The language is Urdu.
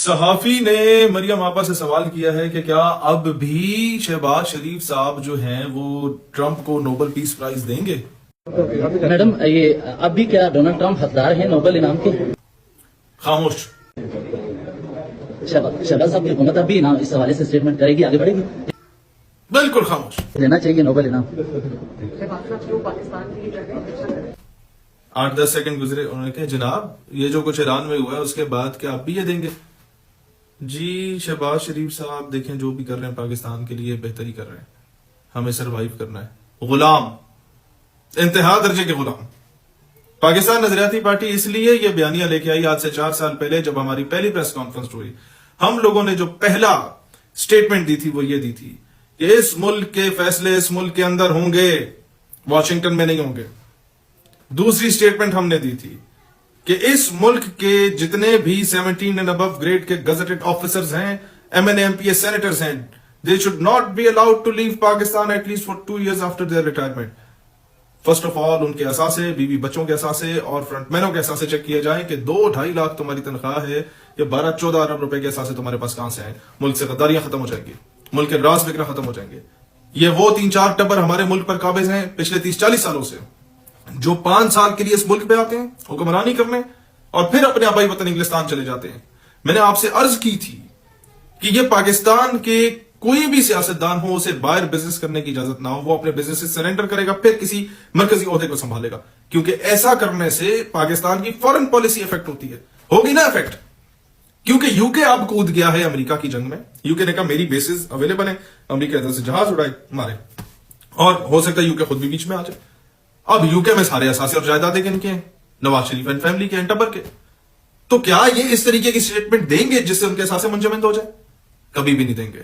صحافی نے مریم آپا سے سوال کیا ہے کہ کیا اب بھی شہباز شریف صاحب جو ہیں وہ ٹرمپ کو نوبل پیس پرائز دیں گے؟ میڈم یہ اب بھی کیا ڈونلڈ ٹرمپ حقدار ہیں نوبل انعام کے؟ خاموش. شہباز صاحب کی حکومت اب بھی اس حوالے سے اسٹیٹمنٹ کرے گی، آگے بڑھے گی؟ بالکل خاموش. لینا چاہیے نوبل انعام. 8-10 سیکنڈ گزرے، انہوں نے کہا جناب یہ جو کچھ ایران میں ہوا ہے اس کے بعد کیا آپ بھی یہ دیں گے؟ جی شہباز شریف صاحب دیکھیں جو بھی کر رہے ہیں پاکستان کے لیے بہتری کر رہے ہیں، ہمیں سروائیو کرنا ہے. غلام، انتہا درجے کے غلام. پاکستان نظریاتی پارٹی اس لیے یہ بیانیہ لے کے آئی آج سے 4 سال پہلے جب ہماری پہلی پریس کانفرنس ہوئی. ہم لوگوں نے جو پہلا سٹیٹمنٹ دی تھی وہ یہ دی تھی کہ اس ملک کے فیصلے اس ملک کے اندر ہوں گے، واشنگٹن میں نہیں ہوں گے. دوسری سٹیٹمنٹ ہم نے دی تھی کہ اس ملک کے جتنے بھی 17 اینڈ ابو گریڈ کے گزٹڈ آفیسرز ہیں، M N A M P A senators ہیں، they should not be allowed to leave Pakistan at least for 2 years after their retirement. First of all ان کے اثاثے، بیوی بچوں کے اثاثے اور فرنٹ مینوں کے اثاثے چیک کیے جائیں کہ 2-2.5 لاکھ تمہاری تنخواہ ہے کہ 12-14 ارب روپے کے اثاثے تمہارے پاس کہاں سے آئیں. ملک سے غداریاں ختم ہو جائیں گی، ملک کے راز بکنا ختم ہو جائیں گے. یہ وہ 3-4 ٹبر ہمارے ملک پر قابض ہیں پچھلے 30-40 سالوں سے، جو 5 سال کے لیے اس ملک پہ آتے ہیں حکمرانی کرنے اور پھر اپنے آبائی وطن انگلستان چلے جاتے ہیں. میں نے آپ سے عرض کی تھی کہ یہ پاکستان کے کوئی بھی سیاستدان ہو اسے باہر بزنس کرنے کی اجازت نہ ہو، وہ اپنے بزنس سے سرنڈر کرے گا پھر کسی مرکزی عہدے کو سنبھالے گا، کیونکہ ایسا کرنے سے پاکستان کی فورن پالیسی افیکٹ ہوتی ہے. ہوگی نا افیکٹ، کیونکہ یو کے اب کود گیا ہے امریکہ کی جنگ میں. یو کے نے کہا میری بیسز اویلیبل ہیں، امریکہ ادھر سے جہاز اڑائے مارے، اور ہو سکتا ہے یو کے خود بھی بیچ میں آ جائے. اب یو کے میں سارے اثاثے اور جائیدادیں کن کے ہیں؟ نواز شریف اینڈ فیملی کے ہیں، ٹبر کے. تو کیا یہ اس طریقے کی اسٹیٹمنٹ دیں گے جس سے ان کے اثاثے منجمد ہو جائے؟ کبھی بھی نہیں دیں گے.